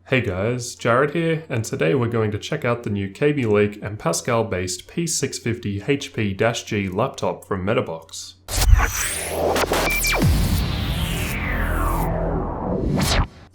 Hey guys, Jared here, and today we're going to check out the new Kaby Lake and Pascal based P650HP-G laptop from Metabox.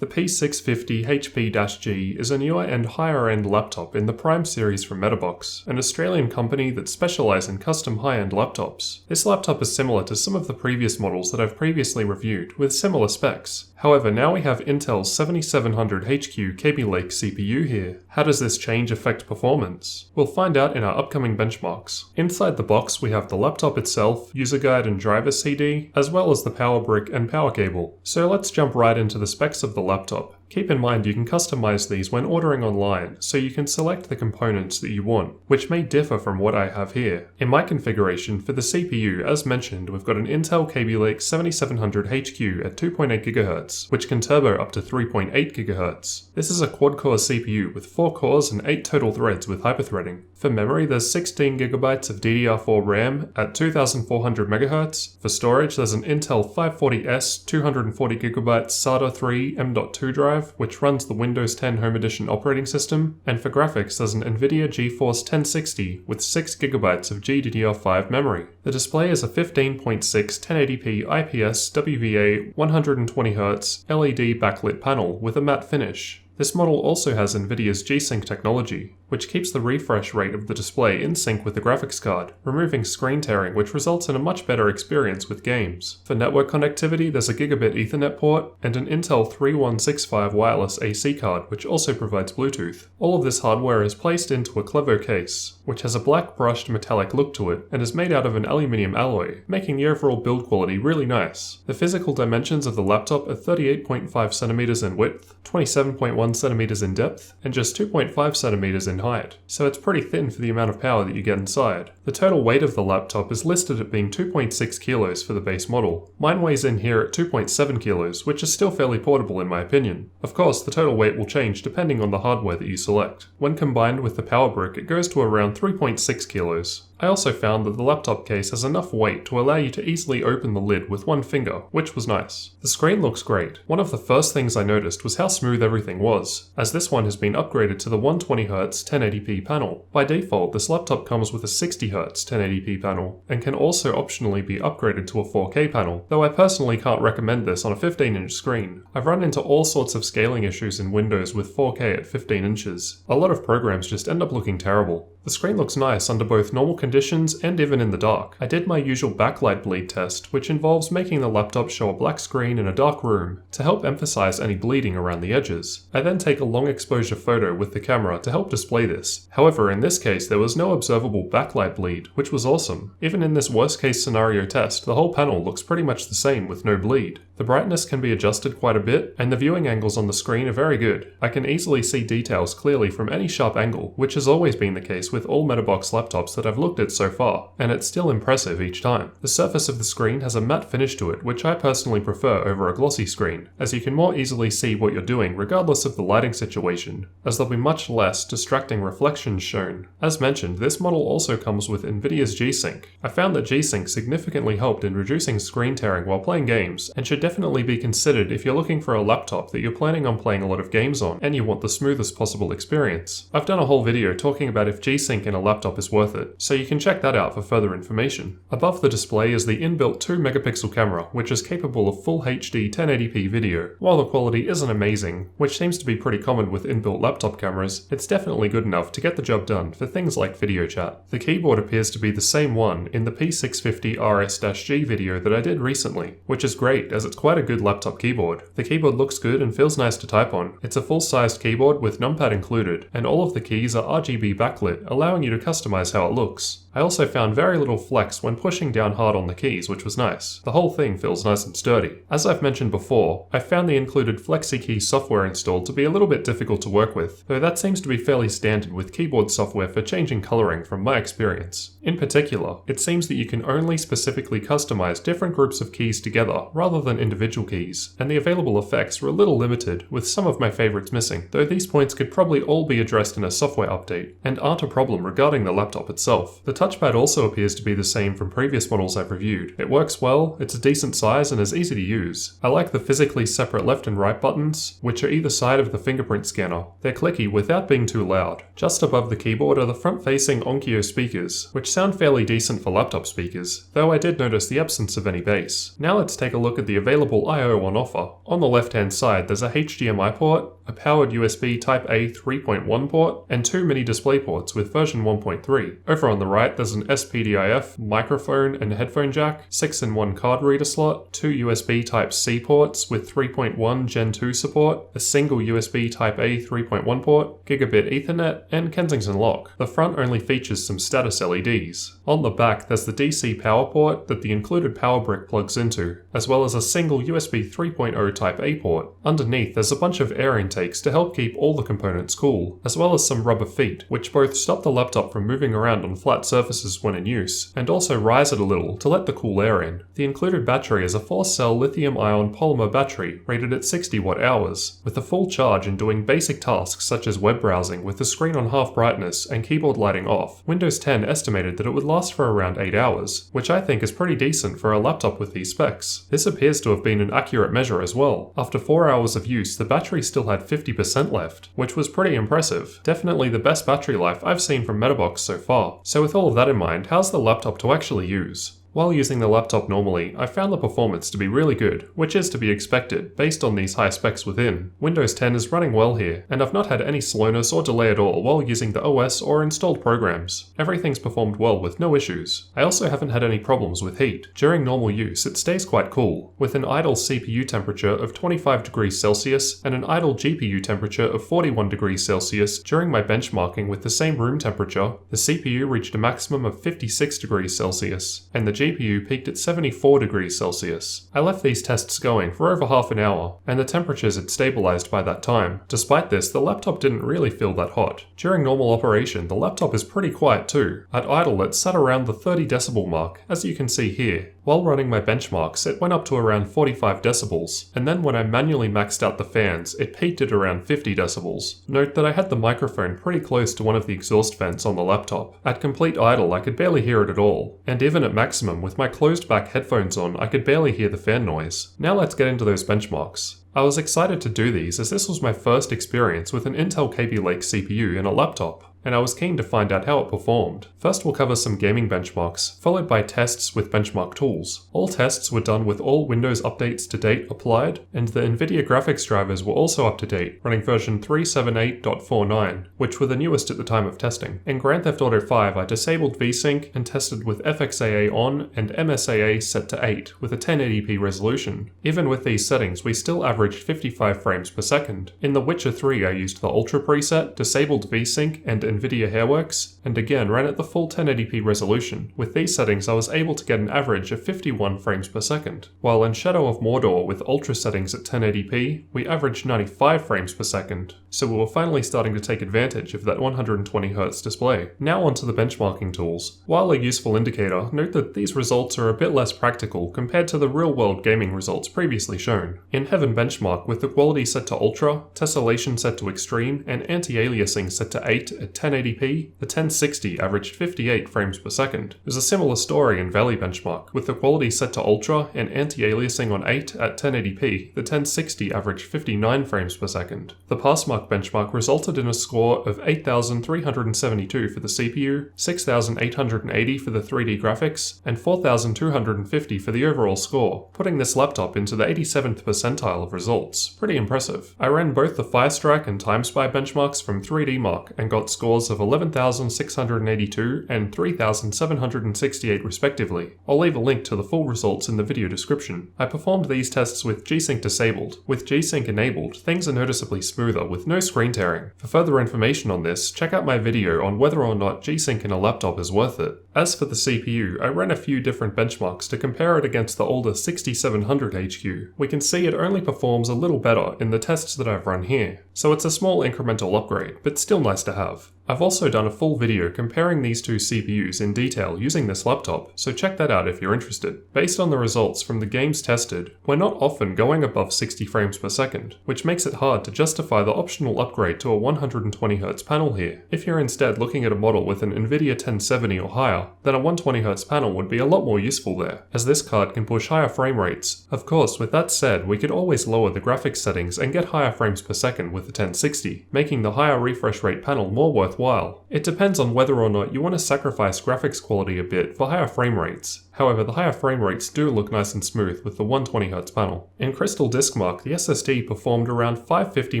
The P650HP-G is a newer and higher-end laptop in the Prime series from Metabox, an Australian company that specialise in custom high-end laptops. This laptop is similar to some of the previous models that I've previously reviewed, with similar specs. However, now we have Intel's 7700HQ Kaby Lake CPU here. How does this change affect performance? We'll find out in our upcoming benchmarks. Inside the box we have the laptop itself, user guide and driver CD, as well as the power brick and power cable. So let's jump right into the specs of the laptop. Keep in mind you can customize these when ordering online, so you can select the components that you want, which may differ from what I have here. In my configuration for the CPU, as mentioned, we've got an Intel Kaby Lake 7700HQ at 2.8 GHz, which can turbo up to 3.8 GHz. This is a quad-core CPU with 4 cores and 8 total threads with hyperthreading. For memory, there's 16GB of DDR4 RAM at 2400 MHz. For storage, there's an Intel 540S 240GB SATA 3 M.2 drive, which runs the Windows 10 Home Edition operating system, and for graphics there's an Nvidia GeForce 1060 with 6GB of GDDR5 memory. The display is a 15.6 1080p IPS WVA 120Hz LED backlit panel with a matte finish. This model also has Nvidia's G-SYNC technology, which keeps the refresh rate of the display in sync with the graphics card, removing screen tearing, which results in a much better experience with games. For network connectivity, there's a gigabit Ethernet port and an Intel 3165 wireless AC card, which also provides Bluetooth. All of this hardware is placed into a Clevo case, which has a black brushed metallic look to it and is made out of an aluminium alloy, making the overall build quality really nice. The physical dimensions of the laptop are 38.5cm in width, 27.1cm in depth, and just 2.5cm in height, so it's pretty thin for the amount of power that you get inside. The total weight of the laptop is listed at being 2.6 kilos for the base model. Mine weighs in here at 2.7 kilos, which is still fairly portable in my opinion. Of course, the total weight will change depending on the hardware that you select. When combined with the power brick, it goes to around 3.6 kilos. I also found that the laptop case has enough weight to allow you to easily open the lid with one finger, which was nice. The screen looks great. One of the first things I noticed was how smooth everything was, as this one has been upgraded to the 120Hz 1080p panel. By default, this laptop comes with a 60Hz 1080p panel, and can also optionally be upgraded to a 4K panel, though I personally can't recommend this on a 15-inch screen. I've run into all sorts of scaling issues in Windows with 4K at 15 inches. A lot of programs just end up looking terrible. The screen looks nice under both normal conditions and even in the dark. I did my usual backlight bleed test, which involves making the laptop show a black screen in a dark room to help emphasize any bleeding around the edges. I then take a long exposure photo with the camera to help display this. However, in this case there was no observable backlight bleed, which was awesome. Even in this worst case scenario test, the whole panel looks pretty much the same with no bleed. The brightness can be adjusted quite a bit, and the viewing angles on the screen are very good. I can easily see details clearly from any sharp angle, which has always been the case with all Metabox laptops that I've looked at so far, and it's still impressive each time. The surface of the screen has a matte finish to it, which I personally prefer over a glossy screen, as you can more easily see what you're doing regardless of the lighting situation, as there'll be much less distracting reflections shown. As mentioned, this model also comes with Nvidia's G-SYNC. I found that G-SYNC significantly helped in reducing screen tearing while playing games, and should definitely be considered if you're looking for a laptop that you're planning on playing a lot of games on, and you want the smoothest possible experience. I've done a whole video talking about if G-SYNC in a laptop is worth it, so you can check that out for further information. Above the display is the inbuilt 2-megapixel camera, which is capable of full HD 1080p video. While the quality isn't amazing, which seems to be pretty common with inbuilt laptop cameras, it's definitely good enough to get the job done for things like video chat. The keyboard appears to be the same one in the P650RS-G video that I did recently, which is great as it's quite a good laptop keyboard. The keyboard looks good and feels nice to type on. It's a full-sized keyboard with numpad included, and all of the keys are RGB backlit, allowing you to customize how it looks. I also found very little flex when pushing down hard on the keys, which was nice. The whole thing feels nice and sturdy. As I've mentioned before, I found the included FlexiKey software installed to be a little bit difficult to work with, though that seems to be fairly standard with keyboard software for changing coloring from my experience. In particular, it seems that you can only specifically customize different groups of keys together rather than individual keys, and the available effects were a little limited, with some of my favorites missing, though these points could probably all be addressed in a software update, and aren't a problem problem regarding the laptop itself. The touchpad also appears to be the same from previous models I've reviewed. It works well, it's a decent size, and is easy to use. I like the physically separate left and right buttons, which are either side of the fingerprint scanner. They're clicky without being too loud. Just above the keyboard are the front-facing Onkyo speakers, which sound fairly decent for laptop speakers, though I did notice the absence of any bass. Now let's take a look at the available I/O on offer. On the left-hand side there's a HDMI port, a powered USB Type-A 3.1 port, and 2 mini display ports with version 1.3. Over on the right there's an SPDIF microphone and headphone jack, 6-in-1 card reader slot, 2 USB Type-C ports with 3.1 Gen 2 support, a single USB Type-A 3.1 port, gigabit Ethernet, and Kensington lock. The front only features some status LEDs. On the back there's the DC power port that the included power brick plugs into, as well as a single USB 3.0 Type-A port. Underneath there's a bunch of air intakes to help keep all the components cool, as well as some rubber feet, which both stop the laptop from moving around on flat surfaces when in use, and also rise it a little to let the cool air in. The included battery is a 4-cell lithium-ion polymer battery rated at 60 watt-hours, with a full charge and doing basic tasks such as web browsing with the screen on half brightness and keyboard lighting off. Windows 10 estimated that it would last for around 8 hours, which I think is pretty decent for a laptop with these specs. This appears to have been an accurate measure as well. After 4 hours of use, the battery still had 50% left, which was pretty impressive. Definitely the best battery life I've seen from Metabox so far. So with all of that in mind, how's the laptop to actually use? While using the laptop normally, I found the performance to be really good, which is to be expected based on these high specs within. Windows 10 is running well here, and I've not had any slowness or delay at all while using the OS or installed programs. Everything's performed well with no issues. I also haven't had any problems with heat. During normal use, it stays quite cool, with an idle CPU temperature of 25 degrees Celsius and an idle GPU temperature of 41 degrees Celsius. During my benchmarking with the same room temperature, the CPU reached a maximum of 56 degrees Celsius, and the GPU peaked at 74 degrees Celsius. I left these tests going for over half an hour, and the temperatures had stabilized by that time. Despite this, the laptop didn't really feel that hot. During normal operation, the laptop is pretty quiet too. At idle, it sat around the 30 decibel mark, as you can see here. While running my benchmarks, it went up to around 45 decibels, and then when I manually maxed out the fans, it peaked at around 50 decibels. Note that I had the microphone pretty close to one of the exhaust vents on the laptop. At complete idle, I could barely hear it at all, and even at maximum, with my closed back headphones on, I could barely hear the fan noise. Now let's get into those benchmarks. I was excited to do these as this was my first experience with an Intel Kaby Lake CPU in a laptop, and I was keen to find out how it performed. First we'll cover some gaming benchmarks, followed by tests with benchmark tools. All tests were done with all Windows updates to date applied, and the Nvidia graphics drivers were also up to date, running version 378.49, which were the newest at the time of testing. In Grand Theft Auto 5 I disabled VSYNC and tested with FXAA on and MSAA set to 8 with a 1080p resolution. Even with these settings we still averaged 55 frames per second. In The Witcher 3 I used the Ultra preset, disabled VSYNC and Nvidia Hairworks, and again ran at the full 1080p resolution. With these settings I was able to get an average of 51 frames per second. While in Shadow of Mordor with Ultra settings at 1080p, we averaged 95 frames per second. So we were finally starting to take advantage of that 120Hz display. Now onto the benchmarking tools. While a useful indicator, note that these results are a bit less practical compared to the real-world gaming results previously shown. In Heaven benchmark with the quality set to Ultra, tessellation set to Extreme, and anti-aliasing set to 8 at 1080p, the 1060 averaged 58 frames per second. There's a similar story in Valley benchmark, with the quality set to Ultra and anti-aliasing on 8 at 1080p, the 1060 averaged 59 frames per second. The Passmark benchmark resulted in a score of 8,372 for the CPU, 6,880 for the 3D graphics, and 4,250 for the overall score, putting this laptop into the 87th percentile of results. Pretty impressive. I ran both the Firestrike and TimeSpy benchmarks from 3DMark and got scores of 11,682 and 3,768 respectively. I'll leave a link to the full results in the video description. I performed these tests with G-Sync disabled. With G-Sync enabled, things are noticeably smoother with no screen tearing. For further information on this, check out my video on whether or not G-Sync in a laptop is worth it. As for the CPU, I ran a few different benchmarks to compare it against the older 6700HQ. We can see it only performs a little better in the tests that I've run here, so it's a small incremental upgrade, but still nice to have. I've also done a full video comparing these two CPUs in detail using this laptop, so check that out if you're interested. Based on the results from the games tested, we're not often going above 60 frames per second, which makes it hard to justify the optional upgrade to a 120Hz panel here. If you're instead looking at a model with an Nvidia 1070 or higher, then a 120Hz panel would be a lot more useful there, as this card can push higher frame rates. Of course, with that said, we could always lower the graphics settings and get higher frames per second with the 1060, making the higher refresh rate panel more worthwhile. It depends on whether or not you want to sacrifice graphics quality a bit for higher frame rates. However, the higher frame rates do look nice and smooth with the 120Hz panel. In Crystal Diskmark, the SSD performed around 550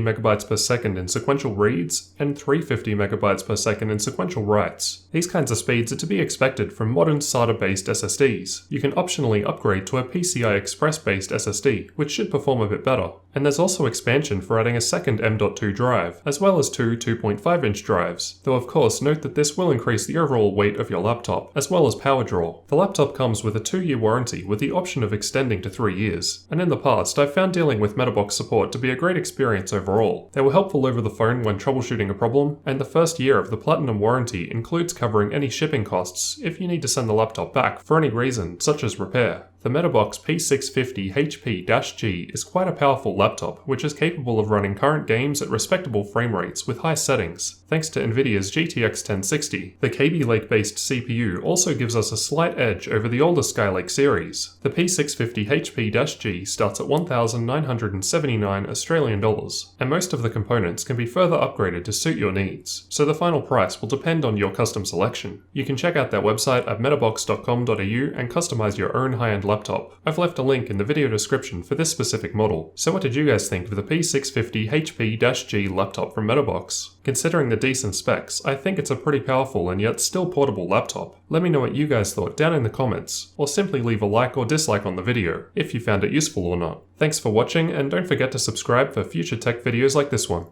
MB per second in sequential reads and 350 MB per second in sequential writes. These kinds of speeds are to be expected from modern SATA-based SSDs. You can optionally upgrade to a PCI Express-based SSD, which should perform a bit better. And there's also expansion for adding a second M.2 drive, as well as two 2.5-inch drives, though of course note that this will increase the overall weight of your laptop, as well as power draw. The laptop comes with a 2-year warranty with the option of extending to 3 years, and in the past I've found dealing with Metabox support to be a great experience overall. They were helpful over the phone when troubleshooting a problem, and the first year of the Platinum warranty includes covering any shipping costs if you need to send the laptop back for any reason, such as repair. The Metabox P650HP-G is quite a powerful laptop, which is capable of running current games at respectable frame rates with high settings, thanks to Nvidia's GTX 1060. The Kaby Lake based CPU also gives us a slight edge over the older Skylake series. The P650HP-G starts at $1,979 Australian dollars, and most of the components can be further upgraded to suit your needs, so the final price will depend on your custom selection. You can check out their website at metabox.com.au and customize your own high-end laptop. I've left a link in the video description for this specific model. So what did you guys think of the P650HP-G laptop from Metabox? Considering the decent specs, I think it's a pretty powerful and yet still portable laptop. Let me know what you guys thought down in the comments, or simply leave a like or dislike on the video, if you found it useful or not. Thanks for watching, and don't forget to subscribe for future tech videos like this one.